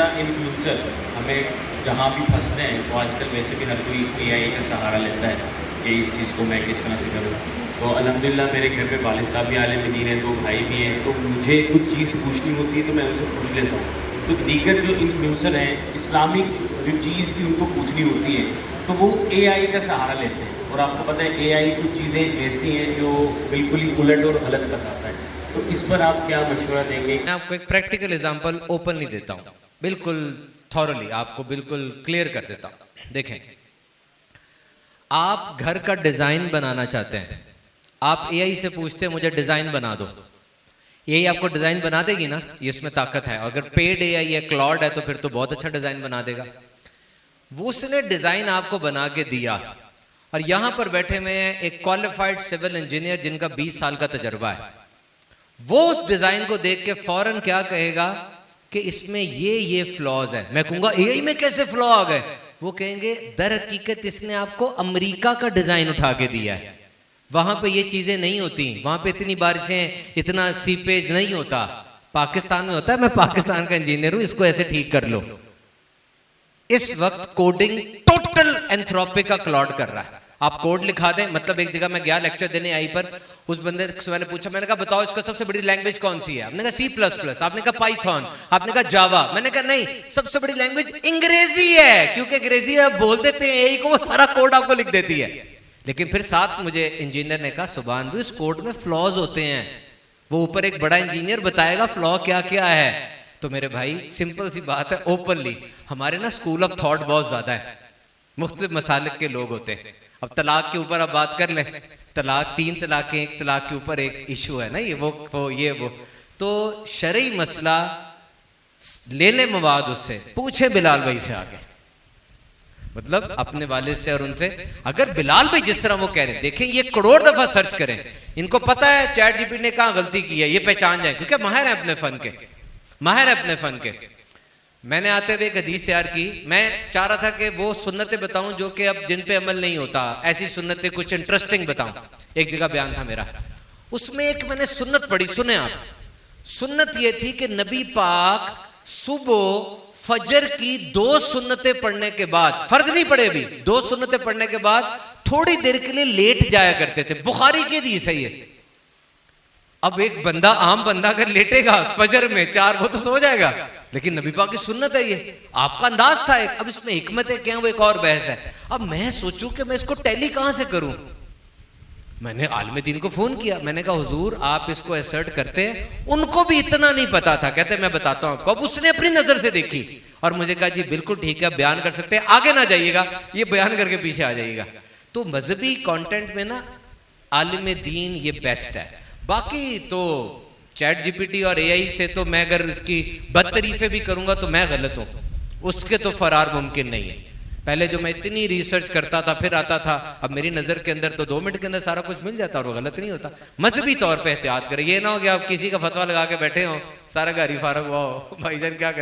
तरह इन्फ्लुएंसर हमें जहाँ भी फंसते हैं तो आजकल वैसे भी हर कोई एआई का सहारा लेता है कि इस चीज़ को मैं किस तरह से करूँ। तो अल्हम्दुलिल्लाह मेरे घर पे वालिद साहब भी आलिम दीन हैं, 2 भाई भी हैं, तो मुझे कुछ चीज़ पूछनी होती है तो मैं उनसे पूछ लेता हूँ। तो दीगर जो इन्फ्लुएंसर हैं इस्लामिक जो चीज़ भी उनको पूछनी होती है तो वो एआई का सहारा लेते हैं, और आपको पता है एआई कुछ चीज़ें ऐसी हैं जो बिल्कुल ही उलट और गलत बताता है। तो इस पर आप क्या मशवरा देंगे? मैं आपको एक प्रैक्टिकल एग्जांपल ओपनली देता हूँ, बिल्कुल थॉरली आपको बिल्कुल क्लियर कर देता हूँ। देखें, आप घर का डिजाइन बनाना चाहते हैं, आप एआई से पूछते हैं मुझे डिजाइन बना दो, एआई आपको डिजाइन बना देगी ना, ये इसमें ताकत है। अगर पेड एआई या क्लॉड है तो फिर तो बहुत अच्छा डिजाइन बना देगा। वो उसने डिजाइन आपको बना के दिया, और यहां पर बैठे हुए हैं एक क्वालिफाइड सिविल इंजीनियर जिनका 20 साल का तजुर्बा है। वो उस डिजाइन को देख के फौरन क्या कहेगा कि इसमें ये फ्लॉज है। मैं कहूंगा एआई में कैसे फ्लॉ आ गए? वो कहेंगे दर हकीकत इसने आपको अमेरिका का डिजाइन उठा के दिया है, वहां पे ये चीजें नहीं होती, वहां पे इतनी बारिशें, इतना सीपेज नहीं होता, पाकिस्तान में होता है। मैं पाकिस्तान का इंजीनियर हूं, इसको ऐसे ठीक कर लो। इस वक्त कोडिंग टोटल एंथ्रोपिक का क्लॉड कर रहा है। आप कोड लिखा दें, मतलब एक जगह मैं गया लेक्चर देने आई पर, उस बंदे से मैंने पूछा, मैंने कहा बताओ इसका सबसे बड़ी लैंग्वेज कौन सी है? आपने कहा C++, आपने कहा पाइथन, आपने कहा जावा। मैंने कहा नहीं, सबसे बड़ी लैंग्वेज अंग्रेजी है, क्योंकि अंग्रेजी आप बोल देते हैं यही को, वो सारा कोड आपको लिख देती है। लेकिन फिर साथ मुझे इंजीनियर ने कहा सुभान भी उस कोड में फ्लॉज होते हैं, वो ऊपर एक बड़ा इंजीनियर बताएगा फ्लॉ क्या क्या है। तो मेरे भाई सिंपल सी बात है, ओपनली हमारे ना स्कूल ऑफ थॉट बहुत ज्यादा है, मुख्तलिफ मसालिक के लोग होते हैं। अब तलाक के ऊपर आप बात कर लें, तलाक 3 तलाक, 1 तलाक के ऊपर एक इशू है ना, ये वो तो शरई मसला ले ले मवाद उससे पूछे बिलाल भाई से आगे, मतलब अपने वालिद से और उनसे। अगर बिलाल भाई जिस तरह वो कह रहे हैं, देखें ये करोड़ दफा सर्च करें, इनको पता है चैट जीपीटी ने कहां गलती की है, ये पहचान जाए, क्योंकि माहिर है अपने फन के, माहिर है अपने फन के। मैंने आते हुए एक हदीस तैयार की, मैं चाह रहा था कि वो सुन्नतें बताऊं जो कि अब जिन पे अमल नहीं होता, ऐसी सुन्नतें कुछ इंटरेस्टिंग बताऊं। एक जगह बयान था मेरा, उसमें एक मैंने सुन्नत पढ़ी, सुने आप। सुन्नत ये थी कि नबी पाक सुबह फजर की 2 सुन्नतें पढ़ने के बाद, फर्ज नहीं पड़े अभी, 2 सुन्नतें पढ़ने के बाद थोड़ी देर के लिए लेट जाया करते थे। बुखारी की हदीस है ये। अब एक बंदा, आम बंदा अगर लेटेगा फजर में 4, वो तो सो जाएगा, लेकिन नबी पाक की सुन्नत है ये, आपका अंदाज था एक। अब इसमें हिकमत है क्या, वो एक और बहस है। अब मैं सोचूं कि मैं इसको टैली कहां से करूं। मैंने आलिम दीन को फोन किया, मैंने कहा हुजूर आप इसको असर्ट करते हैं, उनको भी इतना नहीं पता था। कहते मैं बताता हूं आपको। अब उसने अपनी नजर से देखी और मुझे कहा जी बिल्कुल ठीक है, बयान कर सकते हैं, आगे ना जाइएगा, ये बयान करके पीछे आ जाइएगा। तो मजहबी कंटेंट में ना आलिम दीन ये बेस्ट है। बाकी तो चैट जीपीटी और एआई से तो मैं अगर इसकी बदतरीफे भी करूंगा तो मैं गलत हूं, उसके तो फरार मुमकिन नहीं है। पहले जो मैं इतनी रिसर्च करता था फिर आता था, अब मेरी नजर के अंदर तो 2 मिनट के अंदर सारा कुछ मिल जाता और वो गलत नहीं होता। मजहबी तौर पे एहतियात करें, ये ना हो कि आप किसी का फतवा लगा के बैठे हो, सारा घर ही फारग हुआ हो, भाईजान क्या करें।